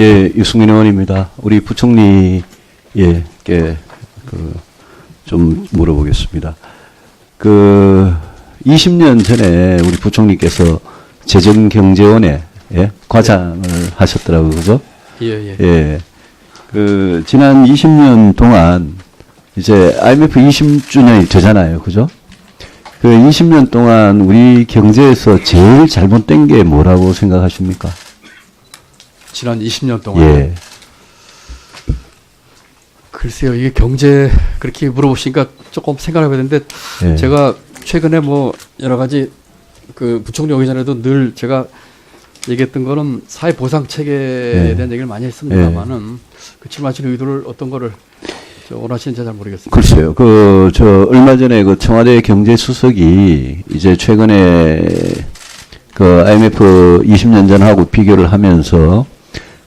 예, 유승민 의원입니다. 우리 부총리에게 좀 물어보겠습니다. 20년 전에 우리 부총리께서 재정경제원의 과장을 하셨더라고요, 그죠? 예. 지난 20년 동안 이제 IMF 20주년이 되잖아요, 그죠? 20년 동안 우리 경제에서 제일 잘못된 게 뭐라고 생각하십니까? 지난 20년 동안. 예. 글쎄요, 이게 경제 그렇게 물어보시니까 조금 생각을 해봐야 되는데, 예. 제가 최근에 뭐 여러 가지 부총리 오기 전에도 늘 제가 얘기했던 거는 사회보상 체계에 예. 대한 얘기를 많이 했습니다만은 그 질문하신 의도를 어떤 거를 원하시는지 잘 모르겠습니다. 글쎄요. 얼마 전에 청와대 경제수석이 이제 최근에 IMF 20년 전하고 비교를 하면서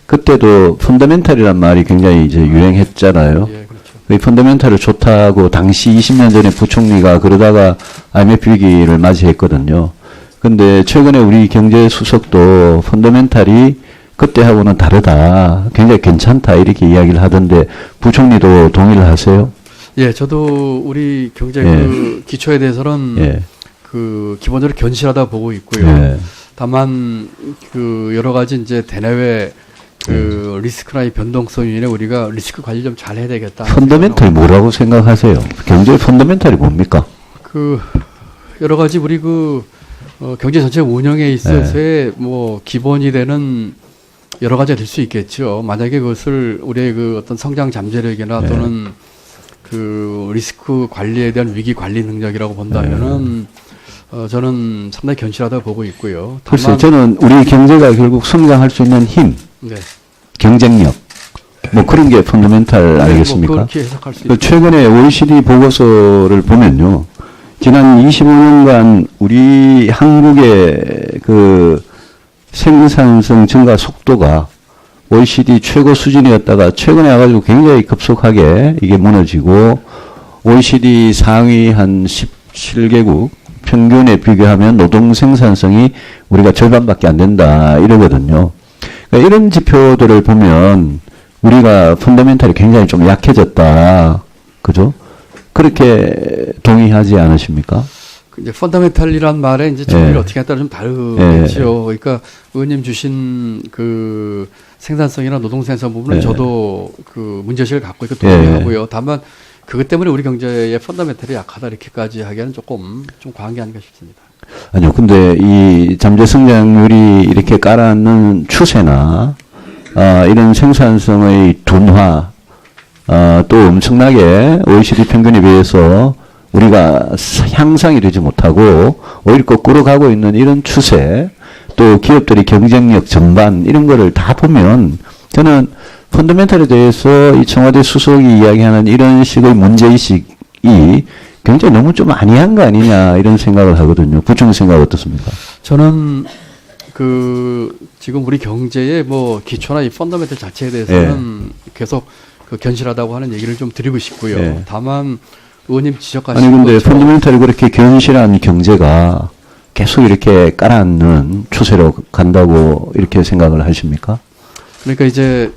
그때도 펀더멘탈이란 말이 굉장히 이제 유행했잖아요. 예, 그렇죠. 이 펀더멘탈을 좋다고 당시 20년 전에 부총리가 그러다가 IMF 위기를 맞이했거든요. 근데 최근에 우리 경제수석도 펀더멘탈이 그때하고는 다르다. 굉장히 괜찮다. 이렇게 이야기를 하던데 부총리도 동의를 하세요? 예, 저도 우리 경제 기초에 대해서는 기본적으로 견실하다 보고 있고요. 예. 다만 여러 가지 이제 대내외 리스크나 이 변동성 요인에 우리가 리스크 관리 좀 잘 해야 되겠다. 펀더멘탈이 뭐라고 생각하세요? 경제의 펀더멘탈이 뭡니까? 여러 가지 우리 경제 전체 운영에 있어서의 뭐 기본이 되는 여러 가지가 될 수 있겠죠. 만약에 그것을 우리의 어떤 성장 잠재력이나 또는 리스크 관리에 대한 위기 관리 능력이라고 본다면은 저는 상당히 견실하다고 보고 있고요. 글쎄요, 저는 우리 경제가 결국 성장할 수 있는 힘, 경쟁력, 뭐 그런 게 펀더멘탈 아니겠습니까? 뭐 그렇게 해석할 수 있죠. 최근에 OECD 보고서를 보면요, 지난 25년간 우리 한국의 생산성 증가 속도가 OECD 최고 수준이었다가 최근에 와가지고 굉장히 급속하게 이게 무너지고 OECD 상위 한 17개국 평균에 비교하면 노동 생산성이 우리가 절반밖에 안 된다 이러거든요. 그러니까 이런 지표들을 보면 우리가 펀더멘탈이 굉장히 좀 약해졌다. 그죠? 그렇게 동의하지 않으십니까? 이제 펀더멘탈이란 말에 이제 정의를 어떻게 하냐에 따라 좀 다르겠죠. 그러니까 의원님 주신 생산성이나 노동 생산 부분은 저도 문제의식을 갖고 있고 동의하고요. 다만 그것 때문에 우리 경제의 펀더멘탈이 약하다 이렇게까지 하기에는 조금 좀 과한 게 아닌가 싶습니다. 아니요. 근데 이 잠재 성장률이 이렇게 깔아앉는 추세나 이런 생산성의 둔화 또 엄청나게 OECD 평균에 비해서 우리가 향상이 되지 못하고 오히려 거꾸로 가고 있는 이런 추세, 또 기업들의 경쟁력 전반 이런 거를 다 보면 저는 펀더멘탈에 대해서 이 청와대 수석이 이야기하는 이런 식의 문제의식이 굉장히 너무 좀 아니한 거 아니냐 이런 생각을 하거든요. 부총리 생각 어떻습니까? 저는 지금 우리 경제의 뭐 기초나 이 펀더멘탈 자체에 대해서는 계속 견실하다고 하는 얘기를 좀 드리고 싶고요. 다만 의원님 지적하신 아니 근데 펀더멘탈이 그렇게 견실한 경제가 계속 이렇게 깔아앉는 추세로 간다고 이렇게 생각을 하십니까? 그러니까 이제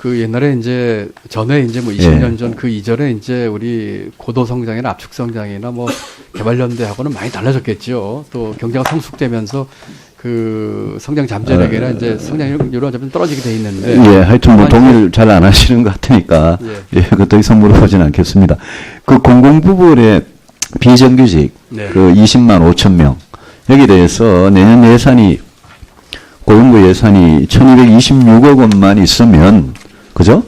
옛날에 이제 전에 이제 뭐 20년 전 이전에 이제 우리 고도 성장이나 압축 성장이나 뭐 개발연대하고는 많이 달라졌겠죠. 또 경제가 성숙되면서 성장 잠재력이나 이제 성장률은 좀 떨어지게 돼 있는데. 하여튼 뭐 동의를 잘 안 하시는 것 같으니까 그 더 이상 물어보진 않겠습니다. 공공부문의 비정규직 20만 5천 명 여기에 대해서 내년 예산이 고용부 예산이 1226억 원만 있으면 그죠?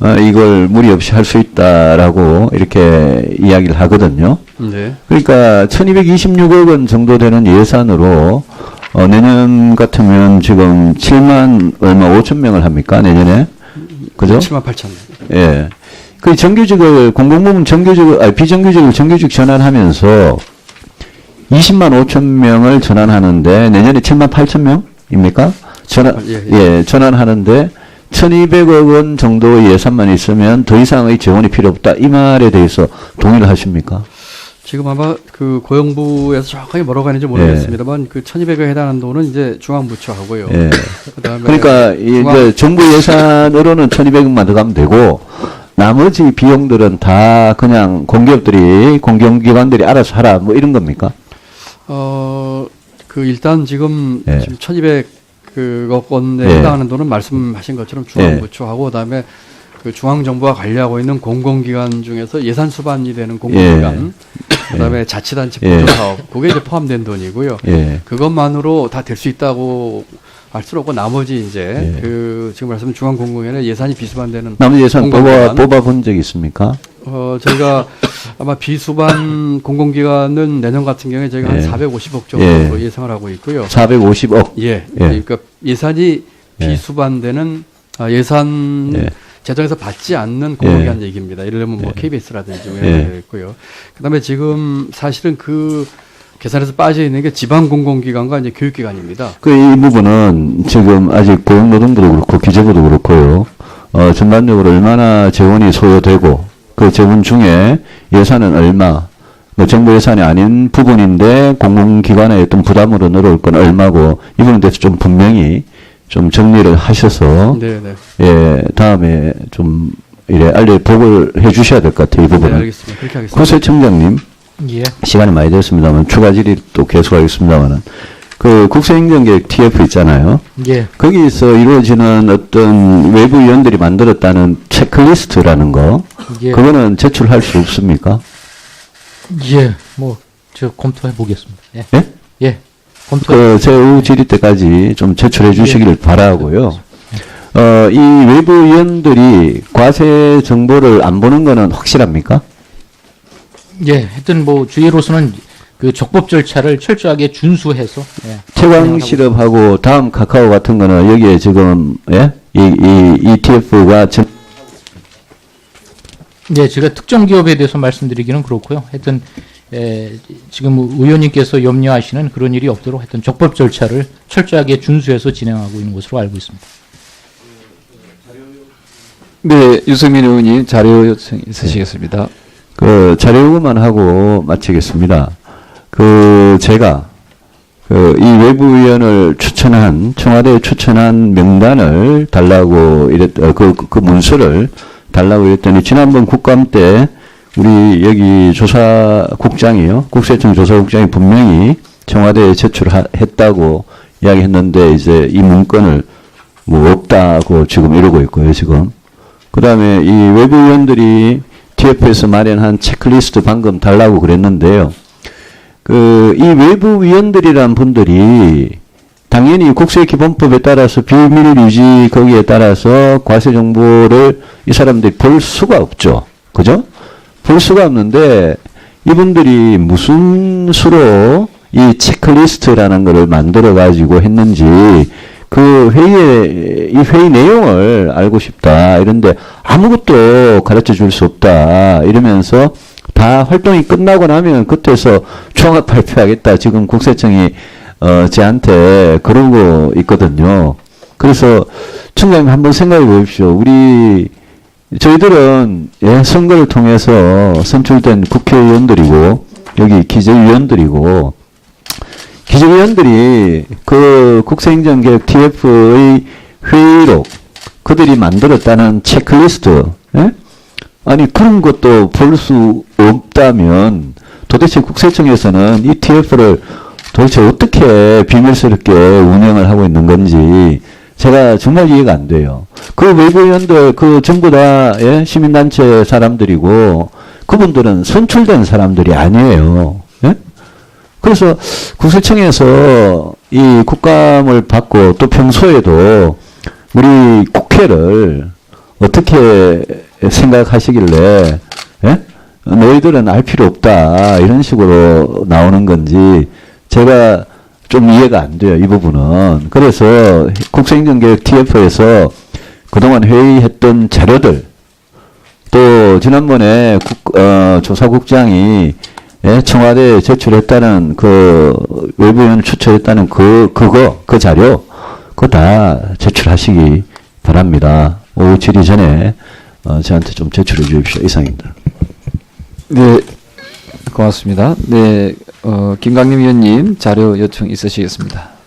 이걸 무리 없이 할 수 있다라고 이렇게 이야기를 하거든요. 그러니까 1226억 원 정도 되는 예산으로 내년 같으면 지금 7만 얼마 5천 명을 합니까? 내년에? 그죠? 7만 8천. 예. 정규직을 공공부문 비정규직을 정규직 전환하면서 20만 5천 명을 전환하는데 내년에 7만 8천 명입니까? 전환하는데 1,200억 원 정도의 예산만 있으면 더 이상의 지원이 필요 없다. 이 말에 대해서 동의를 하십니까? 지금 아마 그 고용부에서 정확하게 뭐라고 하는지 모르겠습니다만 그 1,200에 해당하는 돈은 이제 중앙부처하고요. 예. 그다음에 그러니까 이제 정부 예산으로는 1,200억만 더 가면 되고 나머지 비용들은 다 그냥 공기업들이 공공기관들이 알아서 하라 뭐 이런 겁니까? 그 일단 지금 1,200억 원에 해당하는 돈은 말씀하신 것처럼 중앙부처하고 그다음에 그 중앙정부와 관리하고 있는 공공기관 중에서 예산 수반이 되는 공공기관, 그다음에 자치단체 보조사업, 그게 이제 포함된 돈이고요. 그것만으로 다 될 수 있다고 할 수는 없고 나머지 이제 그 지금 말씀 중앙공공연에 예산이 비수반되는 나머지 예산 뽑아본 적 있습니까? 저희가 아마 비수반 공공기관은 내년 같은 경우에 저희가 한 450억 정도 예상을 하고 있고요. 450억. 그러니까 예산이 비수반되는 예산 재정에서 받지 않는 공공기관 얘기입니다. 예를 들면 뭐 KBS라든지 이런 게 있고요. 그다음에 지금 사실은 그 계산에서 빠져 있는 게 지방 공공기관과 이제 교육기관입니다. 이 부분은 지금 아직 고용노동부도 그렇고 기재부도 그렇고요. 전반적으로 얼마나 재원이 소요되고 그 재원 중에 예산은 얼마, 뭐 정부 예산이 아닌 부분인데 공공기관의 어떤 부담으로 늘어올 건 얼마고 이 부분에 대해서 좀 분명히 좀 정리를 하셔서 다음에 좀 이래 보고를 해 주셔야 될 것 같아요. 이 부분은. 네, 알겠습니다. 그렇게 하겠습니다. 국세청장님. 시간이 많이 됐습니다만 추가 질의 또 계속하겠습니다만은 그 국세행정계획 TF 있잖아요. 거기서 이루어지는 어떤 외부 위원들이 만들었다는 체크리스트라는 거, 그거는 제출할 수 없습니까? 뭐 저 검토해 보겠습니다. 제 오후 질의 때까지 좀 제출해 주시기를 바라고요. 이 외부 위원들이 과세 정보를 안 보는 거는 확실합니까? 하여튼 뭐 주의로서는 그 적법 절차를 철저하게 준수해서 채광 실업하고 다음 카카오 같은 거는 여기에 지금 이 ETF가 제가 특정 기업에 대해서 말씀드리기는 그렇고요. 하여튼 지금 의원님께서 염려하시는 그런 일이 없도록 하여튼 적법 절차를 철저하게 준수해서 진행하고 있는 것으로 알고 있습니다. 네, 유승민 의원님 자료 요청 있으시겠습니다. 그 자료 요구만 하고 마치겠습니다. 제가 이 외부위원을 추천한 청와대에 추천한 명단을 달라고 그 문서를 달라고 이랬더니 지난번 국감 때 우리 여기 조사국장이요, 국세청 조사국장이 분명히 청와대에 제출했다고 이야기했는데 이제 이 문건을 뭐 없다고 지금 이러고 있고요. 지금 그 다음에 이 외부위원들이 TF에서 마련한 체크리스트 방금 달라고 그랬는데요. 이 외부 위원들이란 분들이 당연히 국세기본법에 따라서 비밀 유지 거기에 따라서 과세 정보를 이 사람들이 볼 수가 없죠. 그죠? 볼 수가 없는데 이분들이 무슨 수로 이 체크리스트라는 것을 만들어 가지고 했는지 그 이 회의 내용을 알고 싶다. 이런데 아무것도 가르쳐 줄 수 없다. 이러면서 다 활동이 끝나고 나면 그때서 종합 발표하겠다. 지금 국세청이, 저한테 그러고 있거든요. 그래서 청장님 한번 생각해 보십시오. 저희들은 선거를 통해서 선출된 국회의원들이고, 여기 기재위원들이고, 기재위원들이 그 국세행정계획 TF의 회의록, 그들이 만들었다는 체크리스트, 아니 그런 것도 볼 수 없다면 도대체 국세청에서는 이 TF를 도대체 어떻게 비밀스럽게 운영을 하고 있는 건지 제가 정말 이해가 안 돼요. 그 외부위원들 전부 다 시민단체 사람들이고 그분들은 선출된 사람들이 아니에요. 그래서 국세청에서 이 국감을 받고 또 평소에도 우리 국회를 어떻게 생각하시길래 너희들은 알 필요 없다 이런 식으로 나오는 건지 제가 좀 이해가 안 돼요. 이 부분은. 그래서 국세행정계획 TF에서 그동안 회의했던 자료들 또 지난번에 조사국장이 청와대에 제출했다는 외부위원을 추천했다는 그 자료 그거 다 제출하시기 바랍니다. 오후 질의 전에 저한테 좀 제출해 주십시오. 이상입니다. 네, 고맙습니다. 네, 김강림 위원님 자료 요청 있으시겠습니다.